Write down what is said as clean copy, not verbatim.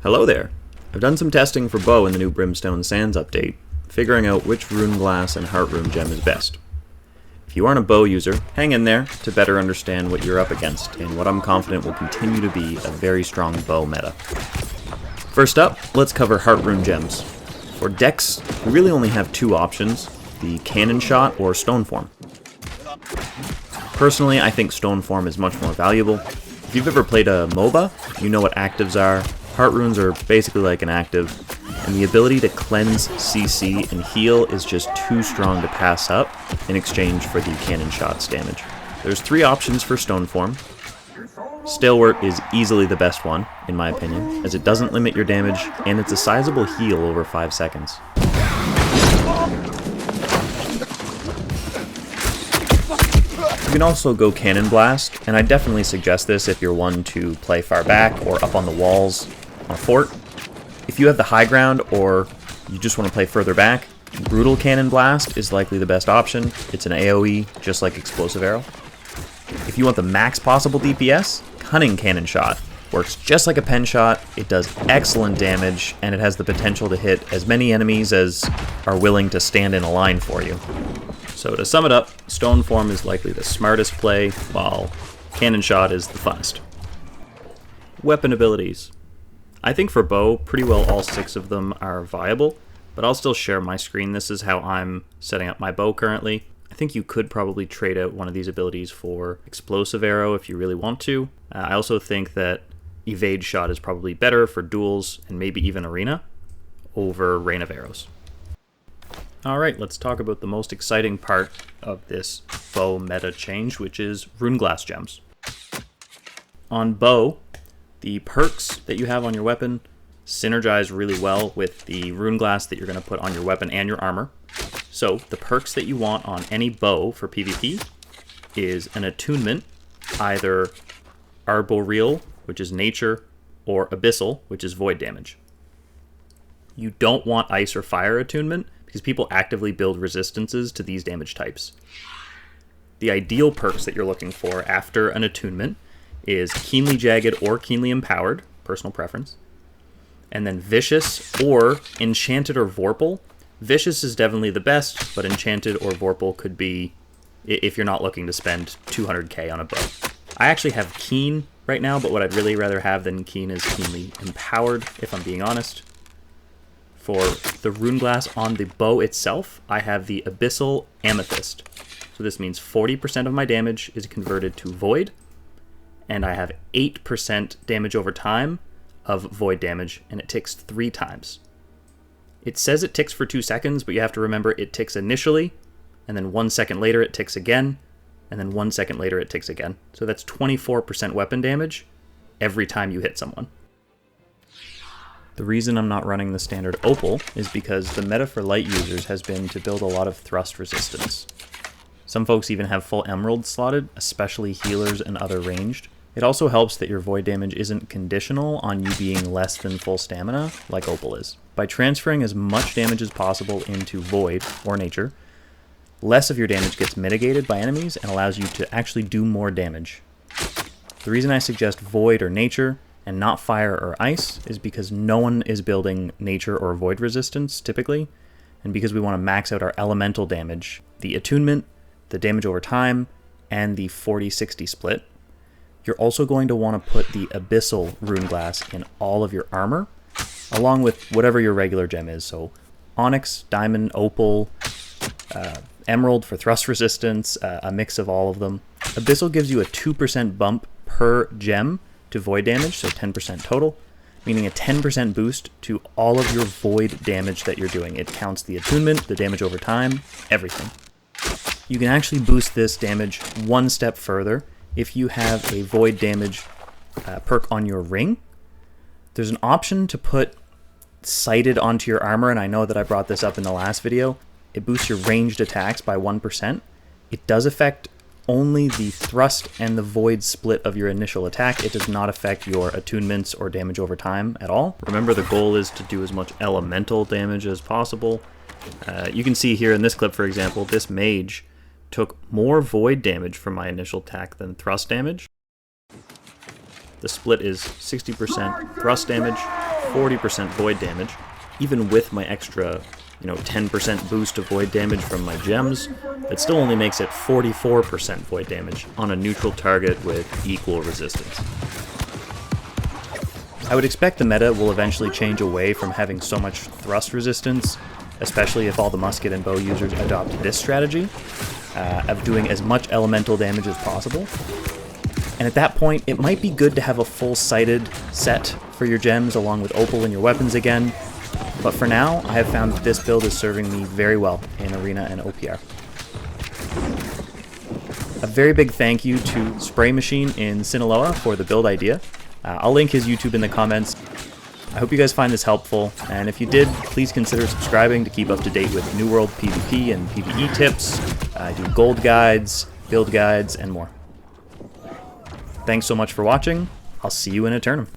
Hello there! I've done some testing for bow in the new Brimstone Sands update, figuring out which Runeglass and Heartgem is best. If you aren't a bow user, hang in there to better understand what you're up against in what I'm confident will continue to be a very strong bow meta. First up, let's cover Heartgems. For decks, we really only have two options, the cannon shot or stone form. Personally, I think stone form is much more valuable. If you've ever played a MOBA, you know what actives are. Heart runes are basically like an active, and the ability to cleanse, CC, and heal is just too strong to pass up in exchange for the cannon shot's damage. There's three options for stone form. Stalwart is easily the best one, in my opinion, as it doesn't limit your damage, and it's a sizable heal over 5 seconds. You can also go Cannon Blast, and I definitely suggest this if you're one to play far back or up on the walls on a fort. If you have the high ground or you just want to play further back, Brutal Cannon Blast is likely the best option. It's an AoE, just like Explosive Arrow. If you want the max possible DPS, Cunning Cannon Shot works just like a pen shot, it does excellent damage, and it has the potential to hit as many enemies as are willing to stand in a line for you. So to sum it up, stone form is likely the smartest play, while cannon shot is the funnest. Weapon abilities. I think for bow, pretty well all 6 of them are viable, but I'll still share my screen. This is how I'm setting up my bow currently. I think you could probably trade out one of these abilities for explosive arrow if you really want to. I also think that evade shot is probably better for duels and maybe even arena over rain of arrows. Alright, let's talk about the most exciting part of this bow meta change, which is Runeglass gems. On bow, the perks that you have on your weapon synergize really well with the Runeglass that you're going to put on your weapon and your armor. So, the perks that you want on any bow for PvP is an attunement, either Arboreal, which is nature, or Abyssal, which is void damage. You don't want ice or fire attunement, because people actively build resistances to these damage types. The ideal perks that you're looking for after an attunement is Keenly Jagged or Keenly Empowered, personal preference, and then Vicious or Enchanted or Vorpal. Vicious is definitely the best, but Enchanted or Vorpal could be if you're not looking to spend 200k on a bow. I actually have Keen right now, but what I'd really rather have than Keen is Keenly Empowered, if I'm being honest. For the Runeglass on the bow itself, I have the Abyssal Amethyst. So this means 40% of my damage is converted to Void, and I have 8% damage over time of Void damage, and it ticks 3 times. It says it ticks for 2 seconds, but you have to remember it ticks initially, and then 1 second later it ticks again, and then 1 second later it ticks again. So that's 24% weapon damage every time you hit someone. The reason I'm not running the standard Opal is because the meta for light users has been to build a lot of thrust resistance. Some folks even have full emerald slotted, especially healers and other ranged. It also helps that your void damage isn't conditional on you being less than full stamina, like Opal is. By transferring as much damage as possible into void, or nature, less of your damage gets mitigated by enemies and allows you to actually do more damage. The reason I suggest void or nature and not fire or ice is because no one is building nature or void resistance typically, and because we want to max out our elemental damage, the attunement, the damage over time, and the 40-60 split. You're also going to want to put the Abyssal Runeglass in all of your armor, along with whatever your regular gem is, so Onyx, Diamond, Opal, Emerald for thrust resistance, a mix of all of them. Abyssal gives you a 2% bump per gem to void damage, so 10% total, meaning a 10% boost to all of your void damage that you're doing. It counts the attunement, the damage over time, everything. You can actually boost this damage one step further if you have a void damage perk on your ring. There's an option to put sighted onto your armor, and I know that I brought this up in the last video. It boosts your ranged attacks by 1%. It does affect only the thrust and the void split of your initial attack. It does not affect your attunements or damage over time at all. Remember, the goal is to do as much elemental damage as possible. You can see here in this clip, for example, this mage took more void damage from my initial attack than thrust damage. The split is 60% thrust damage, 40% void damage. Even with my extra, 10% boost of void damage from my gems, it still only makes it 44% void damage on a neutral target with equal resistance. I would expect the meta will eventually change away from having so much thrust resistance, especially if all the musket and bow users adopt this strategy of doing as much elemental damage as possible. And at that point, it might be good to have a full-sighted set for your gems along with opal in your weapons again, but for now, I have found that this build is serving me very well in Arena and OPR. A very big thank you to Spray Machine in Sinaloa for the build idea. I'll link his YouTube in the comments. I hope you guys find this helpful, and if you did, please consider subscribing to keep up to date with New World PvP and PvE tips. I do gold guides, build guides, and more. Thanks so much for watching. I'll see you in Eternum.